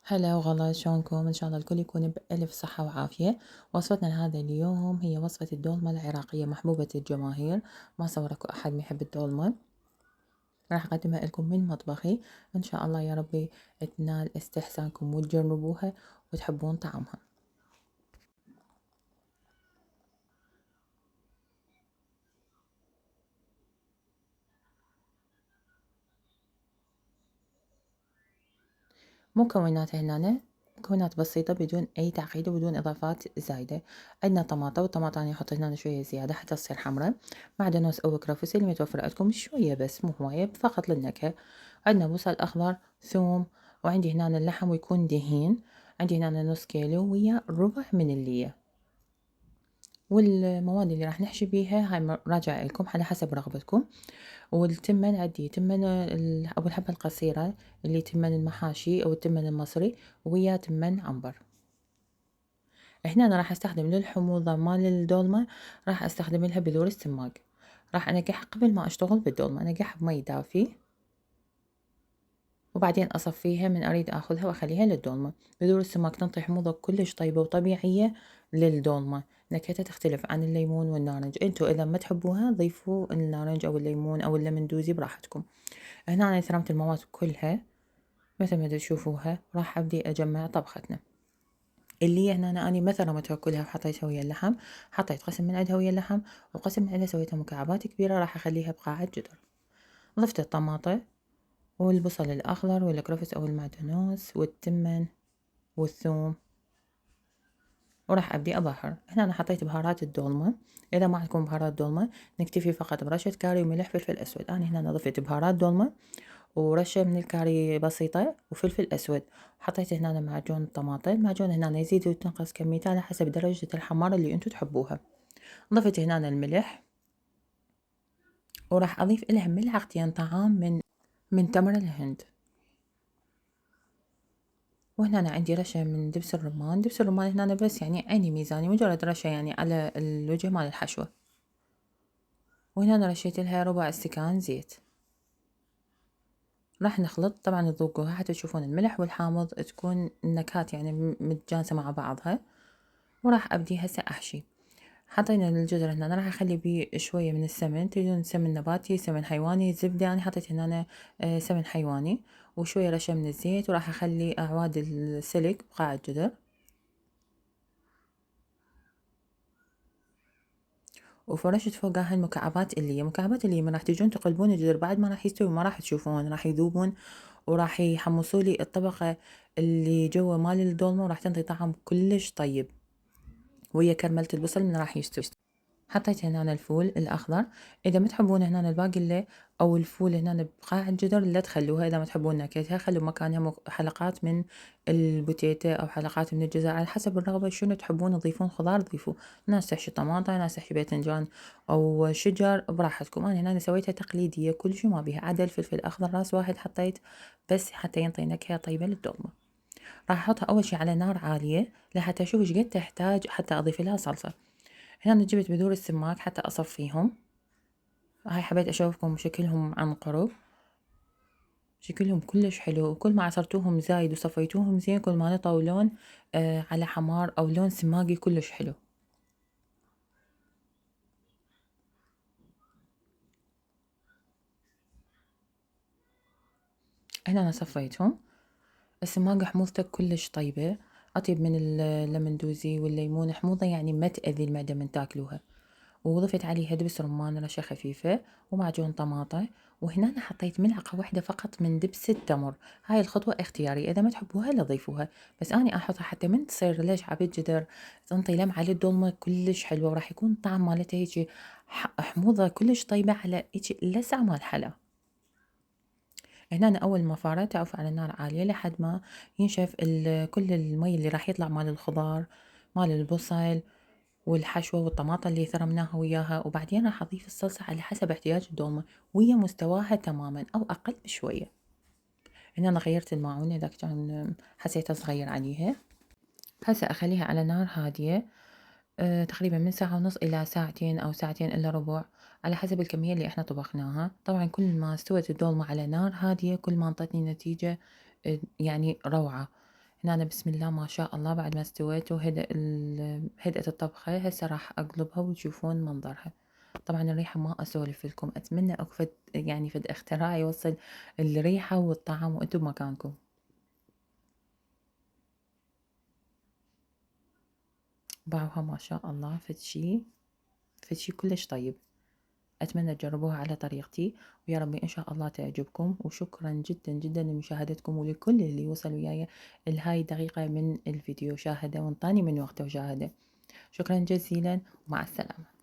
هلا وغلا، شلونكم؟ إن شاء الله الكل يكون بألف صحة وعافية. وصفتنا لهذا اليوم هي وصفة الدولمة العراقية محبوبة الجماهير. ما صور اكو أحد ما يحب الدولمة. راح أقدمها لكم من مطبخي، إن شاء الله يا ربي تنال استحسانكم وتجربوها وتحبون طعمها. مكونات هنا مكونات بسيطة بدون أي تعقيد وبدون إضافات زايدة. عندنا طماطة، والطماطة أنا أحط هنا شوية زيادة حتى تصير حمرا. معدنوس أو كرفس اللي متوفر عندكم شوية بس مو هواية، فقط للنكهة. عندنا بصل أخضر، ثوم، وعندي هنا اللحم ويكون دهين. عندي هنا نص كيلو ويا ربع من اللية. والمواد اللي راح نحشي بيها هاي راجعة لكم على حسب رغبتكم. والتمن عندي تمن أو الحبة القصيرة اللي تمن المحاشي أو التمن المصري، ويا تمن عنبر. هنا أنا راح أستخدم للحموضة مال الدولمة، راح أستخدم لها بذور السماق. راح أنقعها قبل ما أشتغل بالدولمة، أنقعها بمي دافي وبعدين أصفيها من أريد أخذها وأخليها للدولمة. بذور السماق تنطي حموضة كلش طيبة وطبيعية للدولمة، نكهتها تختلف عن الليمون والنارنج. انتو إذا ما تحبوها ضيفوا النارنج أو الليمون أو الليمندوزي براحتكم. هنا أنا ثرمت المواد كلها مثل ما تشوفوها. راح أبدي أجمع طبختنا. اللي هنا أنا ما ثرمتها كلها وحطيتها ويا اللحم. حطيت قسم من عندها ويا اللحم، وقسم من عندها سويتها مكعبات كبيرة راح أخليها بقاع جدر. ضفت الطماطة والبصل الأخضر والكرفس أو المعدنوس والتمن والثوم، وراح أبدي أبهر. هنا أنا حطيت بهارات الدولمة. إذا ما عندكم بهارات دولمة نكتفي فقط برشة كاري وملح فلفل أسود. أنا هنا ضفت بهارات دولمة ورشة من الكاري بسيطة وفلفل أسود. حطيت هنا معجون الطماطم. المعجون هنا يزيد ويتنقص كميته على حسب درجة الحمار اللي انتو تحبوها. ضفت هنا الملح، وراح أضيف لها ملعقتين طعام من تمر الهند. وهنا أنا عندي رشة من دبس الرمان. دبس الرمان هنا أنا بس يعني عيني ميزاني، مجرد رشة يعني على الوجه مال الحشوة. وهنا أنا رشيت لها ربع استكان زيت. راح نخلط، طبعا تذوقوها حتى تشوفون الملح والحامض تكون النكهات يعني متجانسة مع بعضها. وراح أبدي هسه أحشي. حطينا الجزر هنا، أنا راح أخلي بيه شوية من السمن. تريدون سمن نباتي، سمن حيواني، زبدة. أنا حطيت هنا سمن حيواني وشوية رشة من الزيت. وراح أخلي أعواد السلق بقاع الجدر، وفرشت فوقها المكعبات اللي هي مكعبات اللي من راح تجون تقلبون الجدر بعد ما راح يستوي، ما راح تشوفون، راح يذوبون وراح يحمصوا لي الطبقة اللي جوا مال الدولمة، وراح تنطي طعم كلش طيب ويا كرملة البصل من راح يستوي. حطيت هنا الفول الأخضر. إذا ما تحبون هنا الباقي اللي أو الفول هنا بقاع الجدر لا تخلوها. إذا ما تحبون نكهتها خلوا مكانها حلقات من البوتيتا أو حلقات من الجزر على حسب الرغبة. شنو تحبون تضيفون خضار ضيفوا. ناس تحشي طماطة، ناس تحشي باذنجان أو شجر، براحتكم. أنا هنا سويتها تقليدية كل شي ما بيها عدا الفلفل الأخضر راس واحد حطيت بس حتى ينطي نكهة طيبة للدولمة. راح أحطها أول شي على نار عالية لحتى أشوف إيش قد تحتاج حتى أضيف لها صلصة. هنا جبت بذور السماق حتى أصفيهم. هاي حبيت أشوفكم شكلهم عن قرب. شكلهم كلش حلو، وكل ما عصرتوهم زايد وصفيتوهم زين كل ما نطوا لون على حمار أو لون سماقي كلش حلو. هنا أنا صفيتهم. السماق حموضته كلش طيبة، أطيب من اللمندوزي والليمون. حموضة يعني ما تأذي المعدة من تاكلوها. وضفت عليها دبس رمان رشة خفيفة ومعجون طماطة. وهنا أنا حطيت ملعقة واحدة فقط من دبس التمر. هاي الخطوة اختيارية، إذا ما تحبوها لا ضيفوها، بس أنا أحطها حتى من تصير ليش عبيد جدر تنطي لمعة للدولمة كلش حلوة، وراح يكون الطعم مالتها هيجي حموضة كلش طيبة على هيجي لسعة مال حلا. هنا أنا أول ما فارت أعوف على نار عالية لحد ما ينشف كل المي اللي راح يطلع مال الخضار مال البصل والحشوة والطماطة اللي ثرمناها وياها. وبعدين راح أضيف الصلصة على حسب احتياج الدولمة ويا مستواها تماما أو أقل بشوية. هنا أنا غيرت الماعون إذا كان حسيته صغير عليها. هسه أخليها على نار هادية تقريبا من ساعة ونص إلى ساعتين أو ساعتين إلا ربع على حسب الكمية اللي إحنا طبخناها. طبعا كل ما استوت الدولمة على نار هادية كل ما انطتني نتيجة يعني روعة. هنا بسم الله ما شاء الله بعد ما استويت هدأت الطبخة. هسه راح أقلبها وتشوفون منظرها. طبعا الريحة ما أسولف لكم، أتمنى أكو يعني فد اختراع يوصل الريحة والطعم وأنتم بمكانكم. باعوها ما شاء الله فد شي كلش طيب. أتمنى تجربوها على طريقتي، ويا ربي إن شاء الله تعجبكم. وشكرا جدا جدا لمشاهدتكم، ولكل اللي وصل وياي لهاي دقيقة من الفيديو شاهده وانطاني من وقته وشاهده. شكرا جزيلا ومع السلامة.